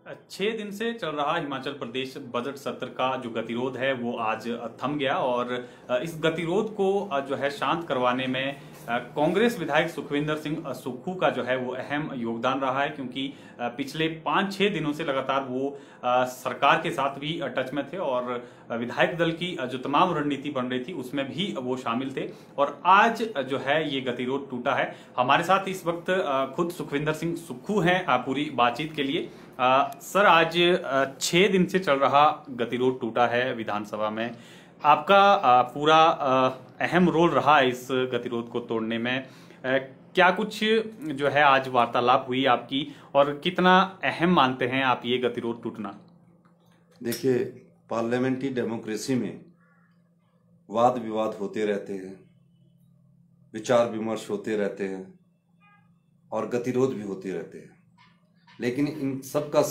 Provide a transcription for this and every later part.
6 दिन से चल रहा हिमाचल प्रदेश बजट सत्र का जो गतिरोध है वो आज थम गया और इस गतिरोध को जो है शांत करवाने में कांग्रेस विधायक सुखविंदर सिंह सुक्खू का जो है वो अहम योगदान रहा है, क्योंकि पिछले 5-6 दिनों से लगातार वो सरकार के साथ भी टच में थे और विधायक दल की जो तमाम रणनीति बन रही थी उसमें भी वो शामिल थे। और आज जो है ये गतिरोध टूटा है। हमारे साथ इस वक्त खुद सुखविंदर सिंह सुक्खू हैं पूरी बातचीत के लिए। सर, आज 6 दिन से चल रहा गतिरोध टूटा है विधानसभा में। आपका पूरा अहम रोल रहा है इस गतिरोध को तोड़ने में। क्या कुछ जो है आज वार्तालाप हुई आपकी और कितना अहम मानते हैं आप ये गतिरोध टूटना? देखिए, पार्लियामेंट्री डेमोक्रेसी में वाद विवाद होते रहते हैं, विचार विमर्श होते रहते हैं और गतिरोध भी होते रहते हैं, लेकिन इन सब का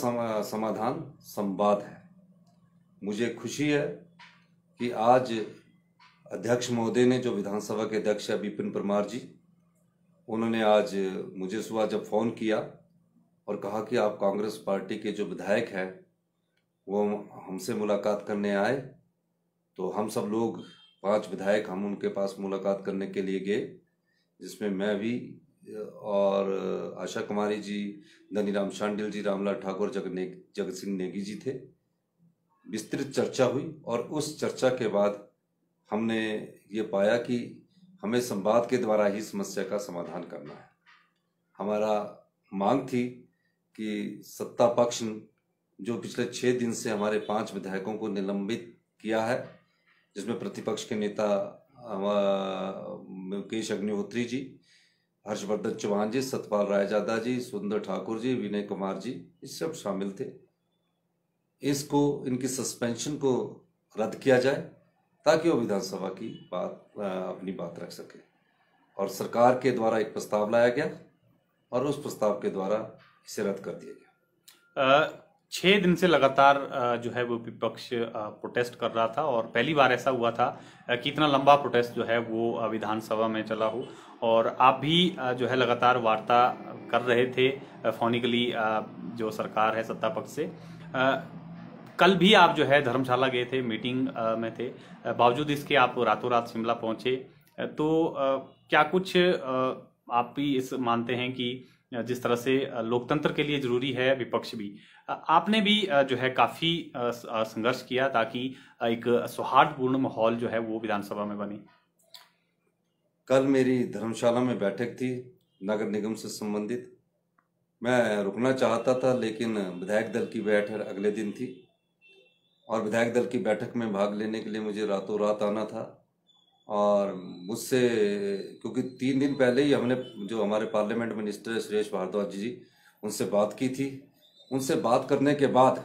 समाधान संवाद है। मुझे खुशी है कि आज अध्यक्ष महोदय ने, जो विधानसभा के अध्यक्ष है विपिन परमार जी, उन्होंने आज मुझे सुबह जब फ़ोन किया और कहा कि आप कांग्रेस पार्टी के जो विधायक हैं वो हमसे मुलाकात करने आए, तो हम सब लोग 5 विधायक हम उनके पास मुलाकात करने के लिए गए, जिसमें मैं भी और आशा कुमारी जी, धनीराम शांडिल जी, रामलाल ठाकुर, जगत सिंह नेगी जी थे। विस्तृत चर्चा हुई और उस चर्चा के बाद हमने ये पाया कि हमें संवाद के द्वारा ही समस्या का समाधान करना है। हमारा मांग थी कि सत्ता पक्ष जो पिछले 6 दिन से हमारे 5 विधायकों को निलंबित किया है, जिसमें प्रतिपक्ष के नेता मुकेश अग्निहोत्री जी, हर्षवर्धन चौहान जी, सतपाल रायजादा जी, सुंदर ठाकुर जी, विनय कुमार जी, ये सब शामिल थे। इसको, इनकी सस्पेंशन को रद्द किया जाए ताकि वो विधानसभा की अपनी बात रख सके। और सरकार के द्वारा एक प्रस्ताव लाया गया और उस प्रस्ताव के द्वारा इसे रद्द कर दिया गया। 6 दिन से लगातार जो है वो विपक्ष प्रोटेस्ट कर रहा था और पहली बार ऐसा हुआ था कि इतना लंबा प्रोटेस्ट जो है वो विधानसभा में चला हो। और आप भी जो है लगातार वार्ता कर रहे थे फोनिकली जो सरकार है सत्ता पक्ष से। कल भी आप जो है धर्मशाला गए थे, मीटिंग में थे, बावजूद इसके आप रातों रात शिमला पहुंचे। तो क्या कुछ आप भी इस मानते हैं कि जिस तरह से लोकतंत्र के लिए जरूरी है विपक्ष भी, आपने भी जो है काफी संघर्ष किया ताकि एक सौहार्दपूर्ण माहौल जो है वो विधानसभा में बने? कल मेरी धर्मशाला में बैठक थी नगर निगम से संबंधित। मैं रुकना चाहता था, लेकिन विधायक दल की बैठक अगले दिन थी और विधायक दल की बैठक में भाग लेने के लिए मुझे रातों रात आना था। और मुझसे, क्योंकि 3 दिन पहले ही हमने जो हमारे पार्लियामेंट मिनिस्टर सुरेश भारद्वाज जी, उनसे बात की थी। उनसे बात करने के बाद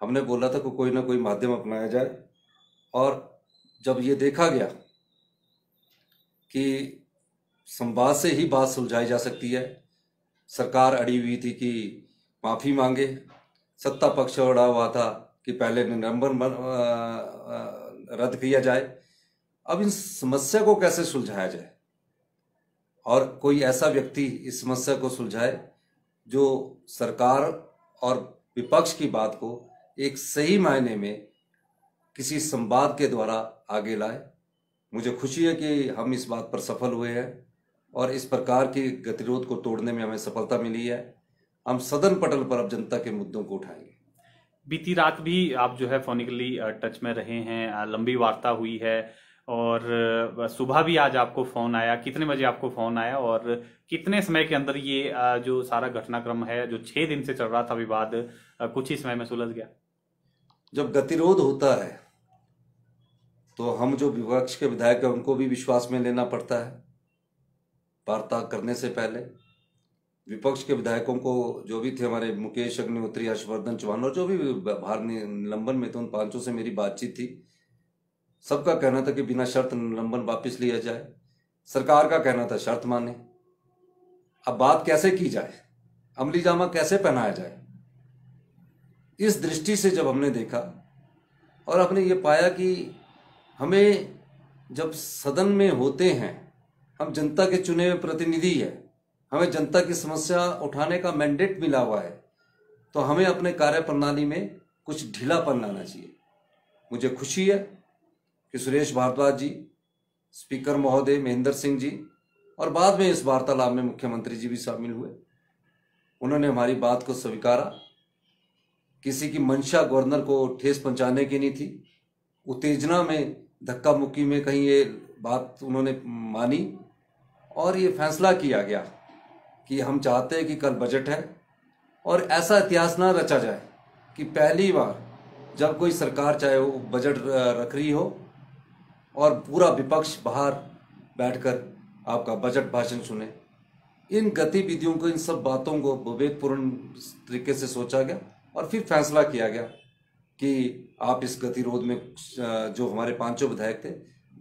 हमने बोला था कि कोई ना कोई माध्यम अपनाया जाए। और जब ये देखा गया कि संवाद से ही बात सुलझाई जा सकती है, सरकार अड़ी हुई थी कि माफ़ी मांगे, सत्ता पक्ष अड़ा हुआ था कि पहले निलंबन रद्द किया जाए। अब इन समस्या को कैसे सुलझाया जाए और कोई ऐसा व्यक्ति इस समस्या को सुलझाए जो सरकार और विपक्ष की बात को एक सही मायने में किसी संवाद के द्वारा आगे लाए। मुझे खुशी है कि हम इस बात पर सफल हुए हैं और इस प्रकार की गतिरोध को तोड़ने में हमें सफलता मिली है। हम सदन पटल पर अब जनता के मुद्दों को उठाएंगे। बीती रात भी आप जो है फोनिकली टच में रहे हैं, लंबी वार्ता हुई है और सुबह भी आज आपको फोन आया। कितने बजे आपको फोन आया और कितने समय के अंदर ये जो सारा घटनाक्रम है जो 6 दिन से चल रहा था विवाद, कुछ ही समय में सुलझ गया? जब गतिरोध होता है तो हम जो विपक्ष के विधायक हैं उनको भी विश्वास में लेना पड़ता है। वार्ता करने से पहले विपक्ष के विधायकों को, जो भी थे हमारे मुकेश अग्निहोत्री, हर्षवर्धन चौहान और जो भी बाहर निलंबन में थे, उन 5 से मेरी बातचीत थी। सबका कहना था कि बिना शर्त निलंबन वापस लिया जाए। सरकार का कहना था शर्त माने। अब बात कैसे की जाए, अमली जामा कैसे पहनाया जाए, इस दृष्टि से जब हमने देखा और हमने ये पाया कि हमें, जब सदन में होते हैं, हम जनता के चुने हुए प्रतिनिधि हैं, हमें जनता की समस्या उठाने का मैंडेट मिला हुआ है। तो हमें अपने कार्य प्रणाली में कुछ ढीलापन लाना चाहिए। मुझे खुशी है कि सुरेश भारद्वाज जी, स्पीकर महोदय महेंद्र सिंह जी और बाद में इस वार्तालाप में मुख्यमंत्री जी भी शामिल हुए। उन्होंने हमारी बात को स्वीकारा। किसी की मंशा गवर्नर को ठेस पहुंचाने की नहीं थी। उत्तेजना में, धक्का मुक्की में कहीं ये बात उन्होंने मानी और ये फैसला किया गया कि हम चाहते हैं कि कल बजट है और ऐसा इतिहास ना रचा जाए कि पहली बार जब कोई सरकार चाहे वो बजट रख रही हो और पूरा विपक्ष बाहर बैठकर आपका बजट भाषण सुने। इन गतिविधियों को, इन सब बातों को विवेकपूर्ण तरीके से सोचा गया और फिर फैसला किया गया कि आप इस गतिरोध में जो हमारे पांचों विधायक थे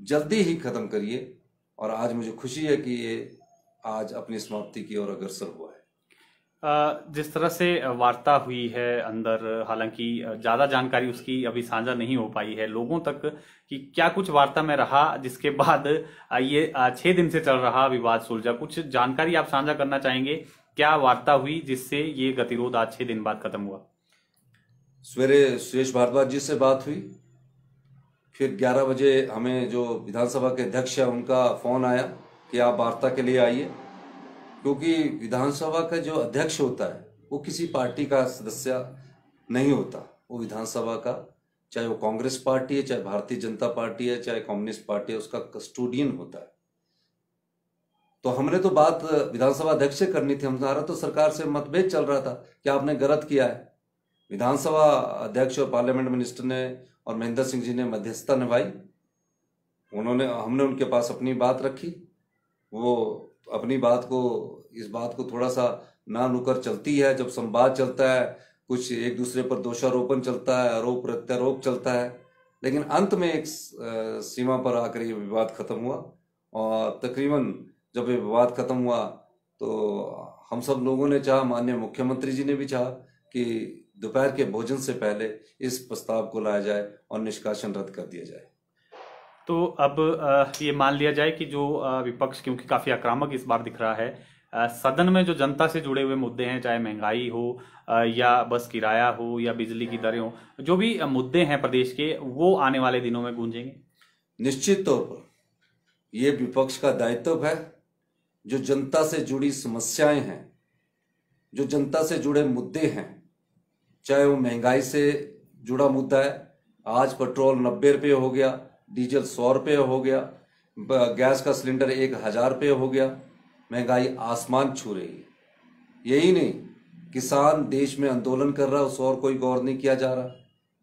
जल्दी ही खत्म करिए। और आज मुझे खुशी है कि ये आज अपनी समाप्ति की ओर अग्रसर हुआ है। जिस तरह से वार्ता हुई है अंदर, हालांकि ज्यादा जानकारी उसकी अभी साझा नहीं हो पाई है लोगों तक कि क्या कुछ वार्ता में रहा जिसके बाद ये 6 दिन से चल रहा विवाद सुलझा। कुछ जानकारी आप साझा करना चाहेंगे? क्या वार्ता हुई जिससे ये गतिरोध आज 6 दिन बाद खत्म हुआ? सवेरे सुरेश भारद्वाज जी से बात हुई, फिर 11 बजे हमें जो विधानसभा के अध्यक्ष है उनका फोन आया कि आप वार्ता के लिए आइए। क्योंकि विधानसभा का जो अध्यक्ष होता है वो किसी पार्टी का सदस्य नहीं होता। वो विधानसभा का, चाहे वो कांग्रेस पार्टी है, चाहे भारतीय जनता पार्टी है, चाहे कम्युनिस्ट पार्टी है, उसका कस्टोडियन होता है। तो हमने तो बात विधानसभा अध्यक्ष से करनी थी। हमारा तो सरकार से मतभेद चल रहा था कि आपने गलत किया है। विधानसभा अध्यक्ष और पार्लियामेंट मिनिस्टर ने और महेंद्र सिंह जी ने मध्यस्थता निभाई। हमने उनके पास अपनी बात रखी। वो अपनी बात को, इस बात को थोड़ा सा ना नुकर चलती है। जब संवाद चलता है, कुछ एक दूसरे पर दोषारोपण चलता है, आरोप प्रत्यारोप चलता है, लेकिन अंत में एक सीमा पर आकर ये विवाद खत्म हुआ। और तकरीबन जब ये विवाद खत्म हुआ तो हम सब लोगों ने चाहा, माननीय मुख्यमंत्री जी ने भी चाहा कि दोपहर के भोजन से पहले इस प्रस्ताव को लाया जाए और निष्कासन रद्द कर दिया जाए। तो अब ये मान लिया जाए कि जो विपक्ष क्योंकि काफी आक्रामक इस बार दिख रहा है, सदन में जो जनता से जुड़े हुए मुद्दे हैं, चाहे महंगाई हो या बस किराया हो या बिजली की दरें हो, जो भी मुद्दे हैं प्रदेश के, वो आने वाले दिनों में गूंजेंगे। निश्चित तौर पर ये विपक्ष का दायित्व है। जो जनता से जुड़ी समस्याएं हैं, जो जनता से जुड़े मुद्दे हैं, चाहे वो महंगाई से जुड़ा मुद्दा है। आज पेट्रोल 90 रुपये हो गया, डीजल 100 रुपये हो गया, गैस का सिलेंडर 1000 रुपये हो गया। महंगाई आसमान छू रही है। यही नहीं, किसान देश में आंदोलन कर रहा है, उस और कोई गौर नहीं किया जा रहा।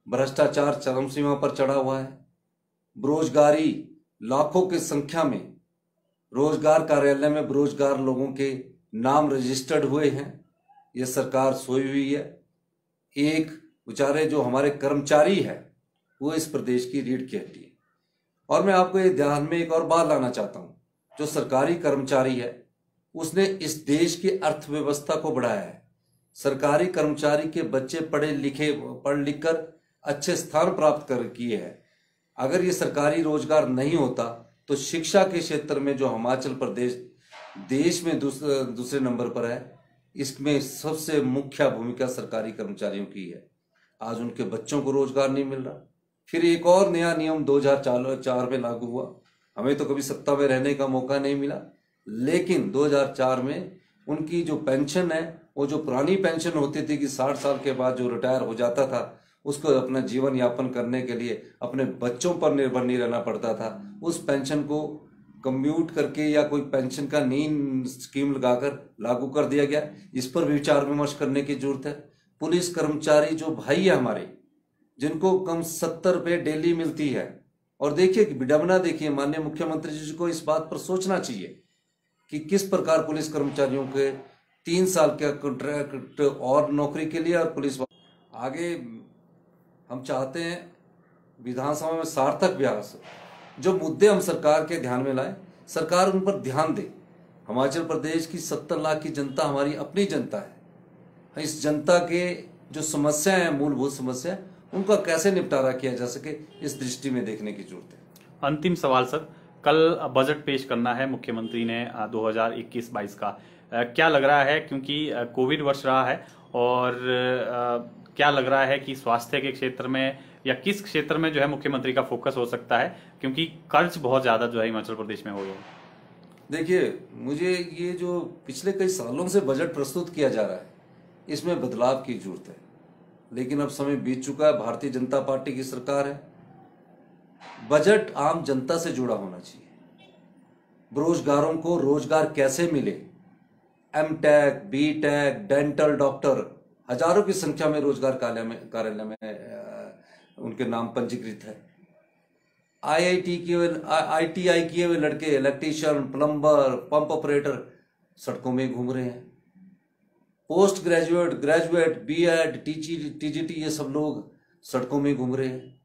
भ्रष्टाचार चरम सीमा पर चढ़ा हुआ है। बेरोजगारी, लाखों की संख्या में रोजगार कार्यालय में बेरोजगार लोगों के नाम रजिस्टर्ड हुए हैं। ये सरकार सोई हुई है। एक बेचारे जो हमारे कर्मचारी है वो इस प्रदेश की रीढ़ की हड्डी है। और मैं आपको ये ध्यान में एक और बात लाना चाहता हूं, जो सरकारी कर्मचारी है उसने इस देश की अर्थव्यवस्था को बढ़ाया है। सरकारी कर्मचारी के बच्चे पढ़ लिख कर अच्छे स्थान प्राप्त कर किए हैं। अगर ये सरकारी रोजगार नहीं होता तो शिक्षा के क्षेत्र में जो हिमाचल प्रदेश देश में दूसरे नंबर पर है, इसमें सबसे मुख्य भूमिका सरकारी कर्मचारियों की है। आज उनके बच्चों को रोजगार नहीं मिल रहा। फिर एक और नया नियम 2004 में लागू हुआ। हमें तो कभी सत्ता में रहने का मौका नहीं मिला, लेकिन 2004 में उनकी जो पेंशन है, वो जो पुरानी पेंशन होती थी कि 60 साल के बाद जो रिटायर हो जाता था उसको अपना जीवन यापन करने के लिए अपने बच्चों पर निर्भर नहीं रहना पड़ता था, उस पेंशन को कम्यूट करके या कोई पेंशन का नई स्कीम लगाकर लागू कर दिया गया। इस पर भी विचार विमर्श करने की जरूरत है। पुलिस कर्मचारी जो भाई है हमारे, जिनको कम 70 रुपये डेली मिलती है, और देखिए कि विडंबना देखिए, माननीय मुख्यमंत्री जी को इस बात पर सोचना चाहिए कि किस प्रकार पुलिस कर्मचारियों के 3 साल का कॉन्ट्रैक्ट और नौकरी के लिए और पुलिस आगे हम चाहते हैं विधानसभा में सार्थक अभ्यास। जो मुद्दे हम सरकार के ध्यान में लाए, सरकार उन पर ध्यान दे। हिमाचल प्रदेश की 70 लाख की जनता हमारी अपनी जनता है। इस जनता के जो समस्या है, मूलभूत समस्या, उनका कैसे निपटारा किया जा सके, इस दृष्टि में देखने की जरूरत है। अंतिम सवाल सर, कल बजट पेश करना है मुख्यमंत्री ने 2021-22 का, क्या लग रहा है, क्योंकि कोविड वर्ष रहा है और क्या लग रहा है कि स्वास्थ्य के क्षेत्र में या किस क्षेत्र में जो है मुख्यमंत्री का फोकस हो सकता है, क्योंकि कर्ज बहुत ज्यादा जो है हिमाचल प्रदेश में हो गया? देखिए, मुझे ये जो पिछले कई सालों से बजट प्रस्तुत किया जा रहा है, इसमें बदलाव की जरूरत है। लेकिन अब समय बीत चुका है, भारतीय जनता पार्टी की सरकार है। बजट आम जनता से जुड़ा होना चाहिए। बेरोजगारों को रोजगार कैसे मिले, एमटेक, बीटेक, डेंटल डॉक्टर हजारों की संख्या में रोजगार कार्यालय में उनके नाम पंजीकृत है। IITI किए हुए लड़के, इलेक्ट्रीशियन, प्लम्बर, पंप ऑपरेटर सड़कों में घूम रहे हैं। Post graduate, graduate, B Ed, TGT ये सब लोग सड़कों में घूम रहे हैं।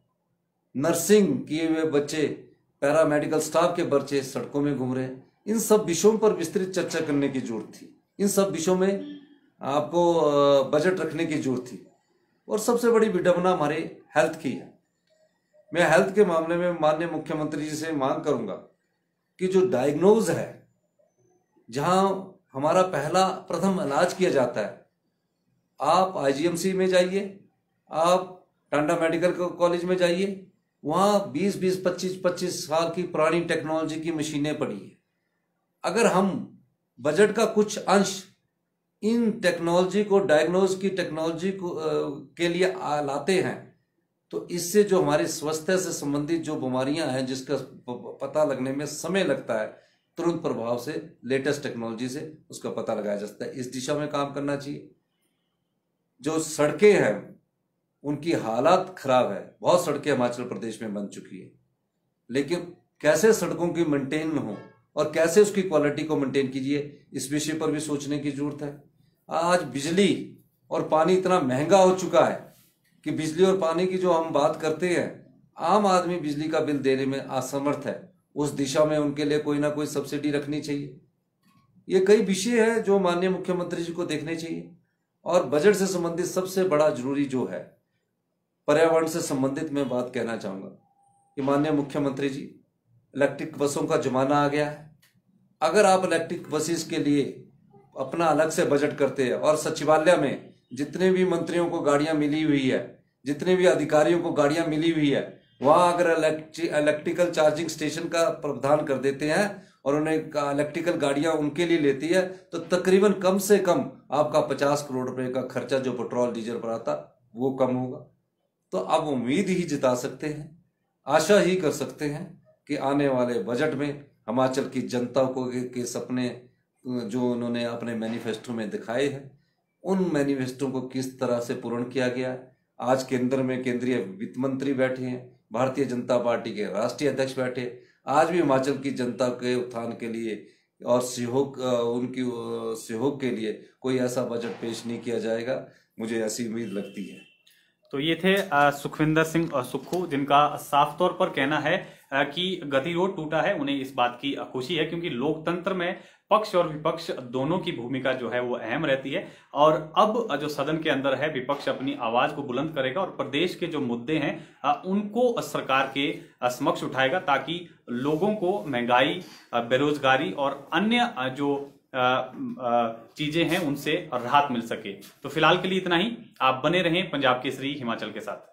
नर्सिंग किए हुए बच्चे, पैरामेडिकल स्टाफ के बच्चे सड़कों में घूम रहे हैं। इन सब विषयों पर विस्तृत चर्चा करने की जरूरत थी। इन सब विषयों में आपको बजट रखने की जरूरत थी। और सबसे बड़ी विडंबना हमारे हेल्थ की है। मैं हेल्थ के मामले में माननीय मुख्यमंत्री जी से मांग करूंगा कि जो डायग्नोज है, जहां हमारा प्रथम इलाज किया जाता है, आप IGMC में जाइए, आप टांडा मेडिकल कॉलेज में जाइए, वहां 20-20, 25-25 साल की पुरानी टेक्नोलॉजी की मशीनें पड़ी है। अगर हम बजट का कुछ अंश इन टेक्नोलॉजी को, डायग्नोज की टेक्नोलॉजी को के लिए लाते हैं, तो इससे जो हमारे स्वास्थ्य से संबंधित जो बीमारियां हैं, जिसका पता लगने में समय लगता है, तुरंत प्रभाव से लेटेस्ट टेक्नोलॉजी से उसका पता लगाया जा सकता है। इस दिशा में काम करना चाहिए। जो सड़कें हैं उनकी हालत खराब है। बहुत सड़कें हिमाचल प्रदेश में बन चुकी है, लेकिन कैसे सड़कों की मेंटेन हो और कैसे उसकी क्वालिटी को मेंटेन कीजिए, इस विषय पर भी सोचने की जरूरत है। आज बिजली और पानी इतना महंगा हो चुका है कि बिजली और पानी की जो हम बात करते हैं, आम आदमी बिजली का बिल देने में असमर्थ है। उस दिशा में उनके लिए कोई ना कोई सब्सिडी रखनी चाहिए। ये कई विषय है जो माननीय मुख्यमंत्री जी को देखने चाहिए। और बजट से संबंधित सबसे बड़ा जरूरी जो है, पर्यावरण से संबंधित मैं बात कहना चाहूंगा कि माननीय मुख्यमंत्री जी, इलेक्ट्रिक बसों का जमाना आ गया है। अगर आप इलेक्ट्रिक बसेस के लिए अपना अलग से बजट करते हैं और सचिवालय में जितने भी मंत्रियों को गाड़ियां मिली हुई है, जितने भी अधिकारियों को गाड़ियां मिली हुई है, वहां अगर इलेक्ट्रिकल चार्जिंग स्टेशन का प्रावधान कर देते हैं और उन्हें इलेक्ट्रिकल गाड़ियां उनके लिए लेती है, तो तकरीबन कम से कम आपका 50 करोड़ रुपए का खर्चा जो पेट्रोल डीजल पर आता वो कम होगा। तो आप उम्मीद ही जता सकते हैं, आशा ही कर सकते हैं कि आने वाले बजट में हिमाचल की जनता को के सपने जो उन्होंने अपने मैनिफेस्टो में दिखाए हैं, उन मैनिफेस्टो को किस तरह से पूर्ण किया गया है। आज केंद्र में केंद्रीय वित्त मंत्री बैठे हैं, भारतीय जनता पार्टी के राष्ट्रीय अध्यक्ष बैठे। आज भी हिमाचल की जनता के उत्थान के लिए और उनकी सहयोग के लिए कोई ऐसा बजट पेश नहीं किया जाएगा, मुझे ऐसी उम्मीद लगती है। तो ये थे सुखविंदर सिंह सुक्खू, जिनका साफ तौर पर कहना है कि गतिरोध टूटा है। उन्हें इस बात की खुशी है, क्योंकि लोकतंत्र में पक्ष और विपक्ष दोनों की भूमिका जो है वो अहम रहती है। और अब जो सदन के अंदर है, विपक्ष अपनी आवाज को बुलंद करेगा और प्रदेश के जो मुद्दे हैं उनको सरकार के समक्ष उठाएगा, ताकि लोगों को महंगाई, बेरोजगारी और अन्य जो चीजें हैं उनसे राहत मिल सके। तो फिलहाल के लिए इतना ही। आप बने रहें पंजाब केसरी हिमाचल के साथ।